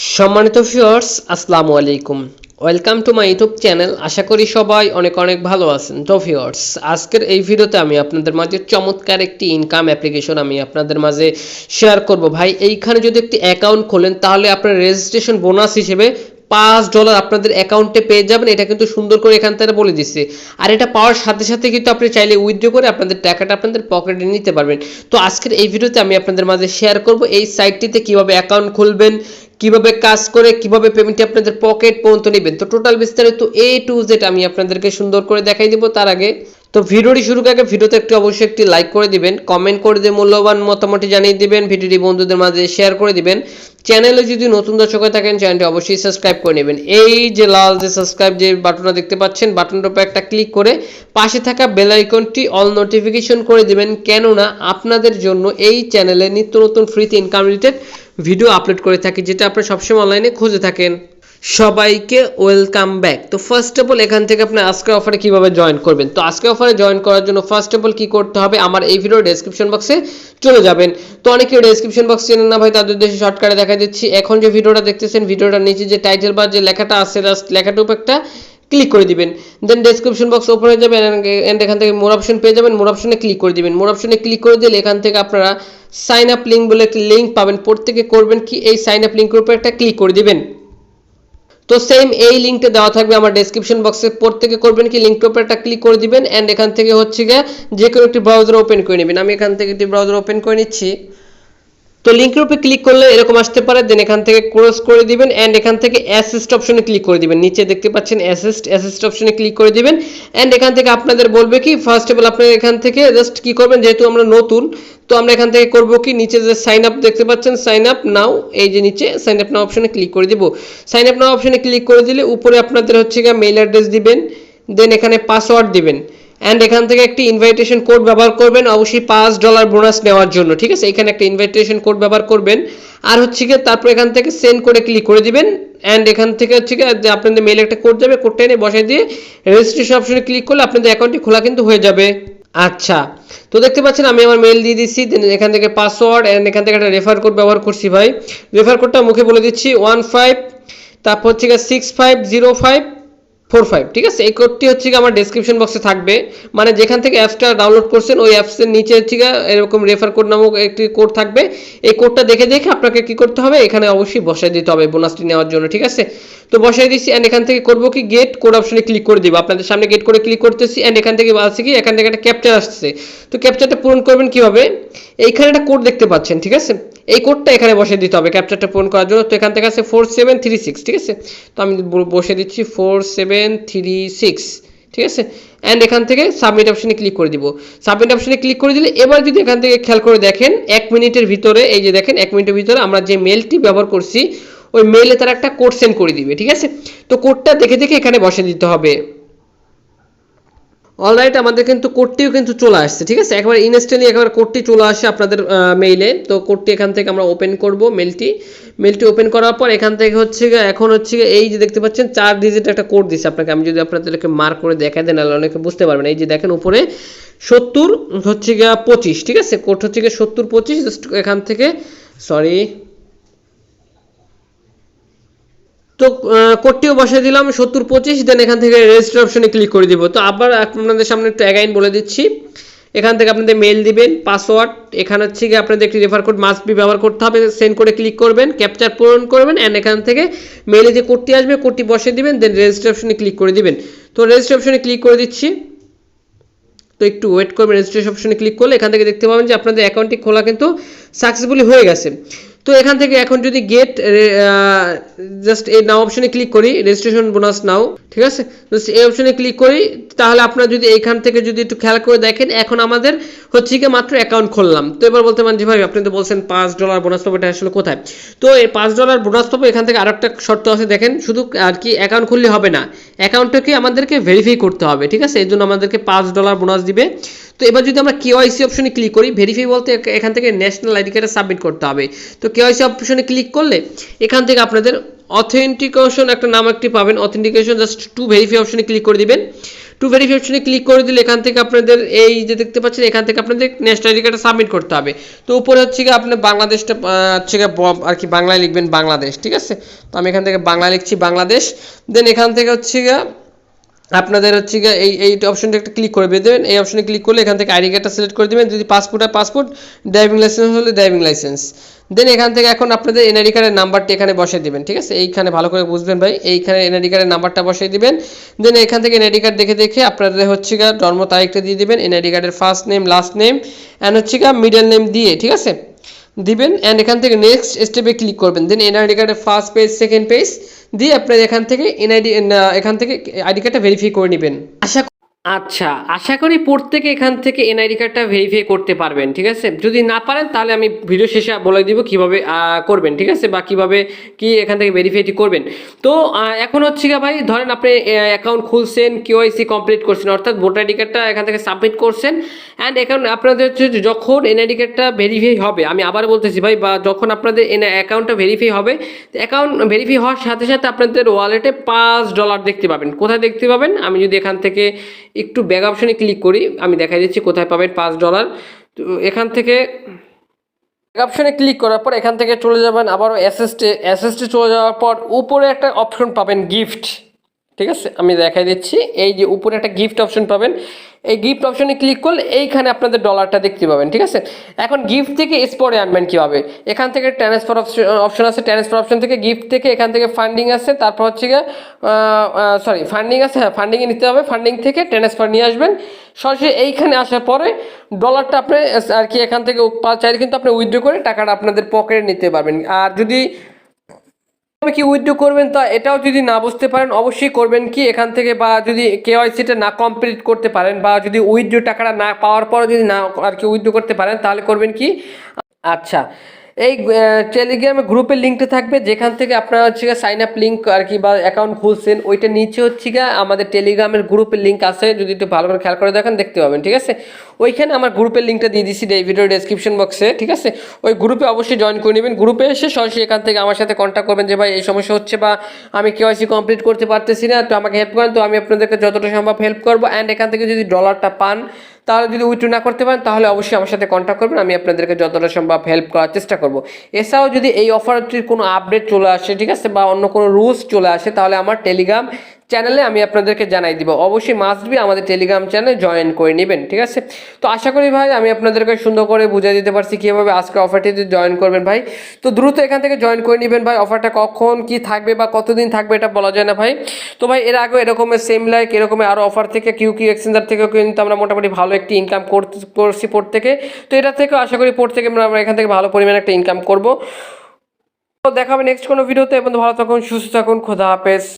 সম্মানিত ভিউয়ার্স আসসালামু আলাইকুম welcome to my YouTube channel. আশা করি সবাই অনেক অনেক ভালো আছেন। তো ভিউয়ার্স, আজকের এই ভিডিওতে আমি আপনাদের মাঝে চমৎকার একটি ইনকাম অ্যাপ্লিকেশন আমি আপনাদের মাঝে শেয়ার করব। ভাই, এইখানে যদি একটি অ্যাকাউন্ট খোলেন তাহলে আপনার রেজিস্ট্রেশন বোনাস হিসেবে $5 আপনাদের অ্যাকাউন্টে পেয়ে যাবেন। এটা কিন্তু সুন্দর করে এখান থেকে বলে দিচ্ছে। আর এটা পাওয়ার সাথে সাথে কিন্তু আপনি চাইলে উইথড্র করে আপনাদের টাকাটা আপনাদের পকেটে নিতে পারবেন। তো আজকের এই ভিডিওতে আমি আপনাদের মাঝে শেয়ার করব এই সাইটটিতে কিভাবে অ্যাকাউন্ট খুলবেন, কিভাবে কাজ করে, কিভাবে পেমেন্টটি আপনাদের পকেট পর্যন্ত নেবেন। তো টোটাল বিস্তারিত A to Z আমি আপনাদেরকে সুন্দর করে দেখাই দিব। তার আগে তো ভিডিওটি শুরু করার আগে ভিডিওতে অবশ্যই একটি লাইক করে দিবেন, কমেন্ট করে দিয়ে মূল্যবান মতামতটি জানিয়ে দিবেন, ভিডিওটি বন্ধুদের মাঝে শেয়ার করে দিবেন। চ্যানেলে যদি নতুন দর্শক হয়ে থাকেন চ্যানেলটি অবশ্যই সাবস্ক্রাইব করে নেবেন। এই যে লাল যে সাবস্ক্রাইব যে বাটনটা দেখতে পাচ্ছেন, বাটনটার উপর একটা ক্লিক করে পাশে থাকা বেল আইকনটি অল নোটিফিকেশন করে দিবেন, কেননা আপনাদের জন্য এই চ্যানেলে নিত্য নতুন ফ্রিতে ইনকাম রিলেটেড ভিডিও আপলোড করে থাকি, যেটা আপনারা সবসময় অনলাইনে খুঁজে থাকেন। সবাইকে ওয়েলকাম ব্যাক। তো ফার্স্ট অফ অল এখান থেকে আপনি আজকের অফারে কিভাবে জয়েন করবেন। তো আজকের অফারে জয়েন করার জন্য ফার্স্ট অফ অল কি করতে হবে, আমার এই ভিডিওর ডেসক্রিপশন বক্সে চলে যাবেন। তো অনেকে ডেসক্রিপশন বক্স চেনেন না ভাই, তাদের উদ্দেশ্যে শর্টকাটে দেখা দিচ্ছি। এখন যে ভিডিওটা দেখতেছেন, ভিডিওটার নিচে যে টাইটেল বা যে লেখাটা আছে, জাস্ট লেখাটার উপর একটা ক্লিক করে দিবেন। দেন ডেসক্রিপশন বক্স ওপেন হয়ে যাবে এন্ড এখান থেকে মোর অপশন পেয়ে যাবেন। মোর অপশনে ক্লিক করে দিবেন। মোর অপশনে ক্লিক করে দিলে এখান থেকে আপনারা সাইন আপ লিঙ্ক বলে একটি লিঙ্ক পাবেন। প্রত্যেকে করবেন কি, এই সাইন আপ লিঙ্কের উপর একটা ক্লিক করে দিবেন। তো সেম এই লিঙ্কটা দেওয়া থাকবে আমার ডেসক্রিপশন বক্সে। প্রত্যেকে করবেন কি, লিঙ্কটার উপর একটা ক্লিক করে দিবেন এন্ড এখান থেকে হচ্ছে গিয়ে যে কোনো একটি ব্রাউজার ওপেন করে নেবেন। আমি এখান থেকে একটি ব্রাউজার ওপেন করে নিচ্ছি। তো লিঙ্কের উপরে ক্লিক করলে এরকম আসতে পারে। দেন এখান থেকে ক্রস করে দিবেন এন্ড এখান থেকে অ্যাসিস্ট অপশনে ক্লিক করে দিবেন। নিচে দেখতে পাচ্ছেন অ্যাসিস্ট অপশনে ক্লিক করে দিবেন এন্ড এখান থেকে আপনাদের বলবে কি, ফার্স্ট অফ অল আপনারা এখান থেকে জাস্ট কি করবেন, যেহেতু আমরা নতুন, তো আমরা এখান থেকে করব কি, নিচে যে সাইন আপ দেখতে পাচ্ছেন, সাইন আপ নাও, এই যে নিচে সাইন আপ নাও অপশনে ক্লিক করে দিব। সাইন আপ নাও অপশনে ক্লিক করে দিলে উপরে আপনাদের হচ্ছে গিয়ে মেইল অ্যাড্রেস দিবেন, দেন এখানে পাসওয়ার্ড দিবেন এন্ড এখান থেকে একটি ইনভাইটেশন কোড ব্যবহার করবেন, অবশ্যই $5 বোনাস নেওয়ার জন্য। ঠিক আছে, এখানে একটা ইনভাইটেশন কোড ব্যবহার করবেন। আর হচ্ছে গিয়ে তারপর এখান থেকে সেন্ড করে ক্লিক করে দিবেন এন্ড এখান থেকে হচ্ছে গিয়ে আপনাদের মেইলে একটা কোড যাবে, কোডটা এনে বসাই দিয়ে রেজিস্ট্রেশন অপশনে ক্লিক করলে আপনাদের অ্যাকাউন্টটি খোলা কিন্তু হয়ে যাবে। আচ্ছা, তো দেখতে পাচ্ছেন আমি আমার মেইল দিয়ে দিচ্ছি, দেন এখান থেকে পাসওয়ার্ড এন্ড এখান থেকে একটা রেফার কোড ব্যবহার করছি। ভাই, রেফার কোডটা মুখে বলে দিচ্ছি, 15 তারপর হচ্ছে গিয়ে 650545। ঠিক আছে, এই কোডটি হচ্ছে আমার ডেসক্রিপশন বক্সে থাকবে। মানে যেখান থেকে অ্যাপসটা ডাউনলোড করছেন ওই অ্যাপসের নিচে হচ্ছে এরকম রেফার কোড নামক একটি কোড থাকবে। এই কোডটা দেখে দেখে আপনাকে কি করতে হবে, এখানে অবশ্যই বসাই দিতে হবে বোনাসটি নেওয়ার জন্য। ঠিক আছে, তো বসাই দিচ্ছি এন্ড এখান থেকে করবো কি, গেট কোড অপশনে ক্লিক করে দিব। আপনাদের সামনে গেট করে ক্লিক করতেছি এন্ড এখান থেকে আসছে কি, এখান থেকে একটা ক্যাপচার আসছে। তো ক্যাপচারটা পূরণ করবেন কিভাবে, এইখানে একটা কোড দেখতে পাচ্ছেন। ঠিক আছে, এই কোডটা এখানে বসে দিতে হবে ক্যাপচারটা পূরণ করার জন্য। তো এখান থেকে আছে 4736। ঠিক আছে, তো আমি বসে দিচ্ছি 4736। ঠিক আছে, এন্ড এখান থেকে সাবমিট অপশনে ক্লিক করে দিব। সাবমিট অপশনে ক্লিক করে দিলে এবার যদি এখান থেকে খেয়াল করে দেখেন, 1 মিনিটের ভিতরে, এই যে দেখেন 1 মিনিটের ভিতরে আমরা যে মেলটি ব্যবহার করছি ওই মেইলে তারা একটা কোড সেন্ড করে দিবে। ঠিক আছে, তো কোডটা দেখে দেখে এখানে বসে দিতে হবে। অলরাইট, আমাদের কিন্তু কোডটিও কিন্তু চলে আসছে। ঠিক আছে, একবার ইনস্ট্যান্টলি একবার কোডটি চলে আসে আপনাদের মেইলে। তো কোডটি এখান থেকে আমরা ওপেন করব। মেলটি ওপেন করার পর এখান থেকে হচ্ছে এখন হচ্ছে এই যে দেখতে পাচ্ছেন 4 ডিজিট একটা কোড দিচ্ছে আপনাকে। আমি যদি আপনাদেরকে মার্ক করে দেখাই দেন, অনেকে বুঝতে পারবেন। এই যে দেখেন উপরে 70 হচ্ছে 25। ঠিক আছে, কোড হচ্ছে 7025। জাস্ট এখান থেকে সরি, তো কোডটিও বসাই দিলাম 7025। দেন এখান থেকে রেজিস্টার অপশনে ক্লিক করে দিব। তো আবার আপনাদের সামনে একটু অ্যাগাইন বলে দিচ্ছি, এখান থেকে আপনাদের মেইল দিবেন, পাসওয়ার্ড, এখানে হচ্ছে আপনাদের একটি রেফার কোড মাস্ট বি ব্যবহার করতে হবে। সেন্ড করে ক্লিক করবেন, ক্যাপচার পূরণ করবেন এন্ড এখান থেকে মেইলে যে কোডটি আসবে কোডটি বসিয়ে দিবেন, দেন রেজিস্টার অপশনে ক্লিক করে দিবেন। তো রেজিস্টার অপশনে ক্লিক করে দিচ্ছি, তো একটু ওয়েট করবেন। রেজিস্ট্রেশন অপশনে ক্লিক করলে এখান থেকে দেখতে পাবেন যে আপনাদের অ্যাকাউন্টটি খোলা কিন্তু সাকসেসফুলি হয়ে গেছে। তো এখান থেকে এখন যদি গেট জাস্ট এই নাও অপশনে ক্লিক করি, রেজিস্ট্রেশন বোনাস নাও। ঠিক আছে, জাস্ট এই অপশনে ক্লিক করি, তাহলে আপনারা যদি এইখান থেকে যদি একটু খেয়াল করে দেখেন, এখন আমাদের হচ্ছে কি মাত্র অ্যাকাউন্ট খুললাম। তো এবার বলতে পারেন যে ভাই আপনি তো বলছেন $5 বোনাস পাবো, এটা আসলে কোথায়? তো এই $5 বোনাস পাবো এখান থেকে আরেকটা শর্ত আছে, দেখেন। শুধু আর কি অ্যাকাউন্ট খুললে হবে না, অ্যাকাউন্টটাকে আমাদেরকে ভেরিফাই করতে হবে। ঠিক আছে, এই জন্য আমাদেরকে $5 বোনাস দিবে। তো এবার যদি আমরা কেওয়াইসি অপশনে ক্লিক করি, ভেরিফাই বলতে এখান থেকে ন্যাশনাল আইডি কার্ডটা সাবমিট করতে হবে। তো কেওয়াইসি অপশনে ক্লিক করলে এখান থেকে আপনাদের অথেন্টিকেশন একটা নাম একটি পাবেন, অথেন্টিকেশন, জাস্ট টু ভেরিফাই অপশনে ক্লিক করে দিবেন। টু ভেরিফাই অপশনে ক্লিক করে দিলে এখান থেকে আপনাদের এই যে দেখতে পাচ্ছেন এখান থেকে আপনাদের ন্যাশনাল আইডি কার্ডটা সাবমিট করতে হবে। তো উপরে হচ্ছে গিয়ে আপনি বাংলাদেশটা হচ্ছে গিয়ে আর কি বাংলায় লিখবেন বাংলাদেশ, ঠিক আছে। তো আমি এখান থেকে বাংলা লিখছি বাংলাদেশ। দেন এখান থেকে হচ্ছে গিয়ে আপনাদের হচ্ছে গিয়ে এই অপশনটা একটা ক্লিক করে দেবেন। এই অপশনে ক্লিক করলে এখান থেকে আইডি কার্ডটা সিলেক্ট করে দেবেন, যদি পাসপোর্ট হয় পাসপোর্ট, ড্রাইভিং লাইসেন্স হলে ড্রাইভিং লাইসেন্স। দেন এখান থেকে এখন আপনাদের এনআইডি কার্ডের নাম্বারটি এখানে বসিয়ে দিবেন, ঠিক আছে। এইখানে ভালো করে বুঝবেন ভাই, এইখানে এনআইডি কার্ডের নাম্বারটা বসিয়ে দিবেন। দেন এখান থেকে এনআইডি কার্ড দেখে দেখে আপনাদের হচ্ছে গিয়ে জন্ম তারিখটা দিয়ে দিবেন, এনআইডি কার্ডের first name last name and হচ্ছে গিয়ে মিডল নেম দিয়ে, ঠিক আছে, দিবেন। অ্যান্ড এখান থেকে নেক্সট স্টেপে ক্লিক করবেন। দেন এনআইডি কার্ডের ফার্স্ট পেজ সেকেন্ড পেজ দিয়ে আপনার এখান থেকে এখান থেকে আইডি কার্ডটা ভেরিফাই করে নেবেন। আশা করি প্রত্যেকে এখান থেকে এনআইডি কার্ডটা ভেরিফাই করতে পারবেন, ঠিক আছে। যদি না পারেন তাহলে আমি ভিডিও শেষে বলে দিব কিভাবে করবেন, ঠিক আছে, বা কিভাবে কি এখান থেকে ভেরিফাইটি করবেন। তো এখন হচ্ছে গিয়ে ভাই ধরেন আপনি অ্যাকাউন্ট খুলছেন, কেওয়াইসি কমপ্লিট করছেন, অর্থাৎ ভোটার আইডি কার্ডটা এখান থেকে সাবমিট করছেন। অ্যান্ড এখন আপনাদের হচ্ছে যখন এনআইডি কার্ডটা ভেরিফাই হবে, আমি আবার বলতেছি ভাই, বা যখন আপনাদের অ্যাকাউন্টটা ভেরিফাই হবে, অ্যাকাউন্ট ভেরিফাই হওয়ার সাথে সাথে আপনাদের ওয়ালেটে $5 দেখতে পাবেন। কোথায় দেখতে পাবেন, আমি যদি এখান থেকে একটু ব্যাক অপশনে ক্লিক করি আমি দেখাই দিচ্ছি কোথায় পাবেন $5। তো এখান থেকে ব্যাক অপশনে ক্লিক করার পর এখান থেকে চলে যাবেন আবারও অ্যাসেস্টে চলে যাওয়ার পর উপরে একটা অপশন পাবেন গিফট, ঠিক আছে, আমি দেখাই দিচ্ছি। এই যে উপরে একটা গিফট অপশন পাবেন, এই গিফট অপশনে ক্লিক করলে এইখানে আপনাদের ডলারটা দেখতে পাবেন, ঠিক আছে। এখন গিফট থেকে স্পটে আনবেন কীভাবে, এখান থেকে ট্রান্সফার অপশন আছে, ট্রান্সফার অপশন থেকে গিফট থেকে এখান থেকে ফান্ডিং আছে, তারপর হচ্ছে গিয়ে ফান্ডিং আছে, হ্যাঁ ফান্ডিংয়ে নিতে হবে, ফান্ডিং থেকে ট্রান্সফার নিয়ে আসবেন। সরাসরি এইখানে আসার পরে ডলারটা আপনি আর কি এখান থেকে চাইলে কিন্তু আপনি উইথড্র করে টাকাটা আপনাদের পকেটে নিতে পারবেন। আর যদি কি উইথড্র করবেন তা এটাও যদি না বুঝতে পারেন অবশ্যই করবেন কি এখান থেকে, বা যদি কেওয়াইসিটা না কমপ্লিট করতে পারেন, বা যদি উইথড্র টাকাটা না পাওয়ার পর যদি না আর কি উইথড্র করতে পারেন, তাহলে করবেন কি, আচ্ছা এই টেলিগ্রামে গ্রুপের লিঙ্কটা থাকবে, যেখান থেকে আপনারা হচ্ছে গিয়ে সাইন আপ লিঙ্ক আর কি বা অ্যাকাউন্ট খুলছেন, ওইটা নিচে হচ্ছে গিয়ে আমাদের টেলিগ্রামের গ্রুপের লিঙ্ক আছে, যদি একটু ভালো করে খেয়াল করে দেখেন দেখতে পাবেন, ঠিক আছে। ওইখানে আমার গ্রুপের লিঙ্কটা দিয়ে দিচ্ছি এই ভিডিওর ডেসক্রিপশন বক্সে, ঠিক আছে। ওই গ্রুপে অবশ্যই জয়েন করে নেবেন। গ্রুপে এসে সরাসরি এখান থেকে আমার সাথে কন্ট্যাক্ট করবেন যে ভাই এই সমস্যা হচ্ছে বা আমি কেওয়াইসি কমপ্লিট করতে পারতেছি না, তো আমাকে হেল্প করেন, তো আমি আপনাদেরকে যতটা সম্ভব হেল্প করবো। অ্যান্ড এখান থেকে যদি ডলারটা পান, তাহলে যদি উইথড্র না করতে পারেন তাহলে অবশ্যই আমার সাথে কন্ট্যাক্ট করবেন, আমি আপনাদেরকে যতটা সম্ভব হেল্প করার চেষ্টা করব। এছাড়াও যদি এই অফারটির কোনো আপডেট চলে আসে, ঠিক আছে, বা অন্য কোনো রুলস চলে আসে, তাহলে আমার টেলিগ্রাম চ্যানেলে আমি আপনাদেরকে জানাই দিব। অবশ্যই মাস্ট বি আমাদের টেলিগ্রাম চ্যানেলে জয়েন করে নেবেন, ঠিক আছে। তো আশা করি ভাই আমি আপনাদেরকে সুন্দর করে বুঝিয়ে দিতে পারছি কীভাবে আজকে অফারটিতে জয়েন করবেন ভাই। তো দ্রুত এখান থেকে জয়েন করে নেবেন ভাই। অফারটা কখন কি থাকবে বা কতদিন থাকবে এটা বলা যায় না ভাই। তো ভাই এর আগেও এরকমের সেম লাইক এরকমের আরও অফার থেকে কিউ এক্সচেঞ্জার থেকেও কিন্তু আমরা মোটামুটি ভালো একটি ইনকাম করছি পোর্ট থেকে। তো এটা থেকেও আশা করি পোর্ট থেকে আমরা এখান থেকে ভালো পরিমাণে একটা ইনকাম করবো। তো দেখা হবে নেক্সট কোনো ভিডিওতে। এবং ভালো থাকুন, সুস্থ থাকুন, খোদা হাফেজ।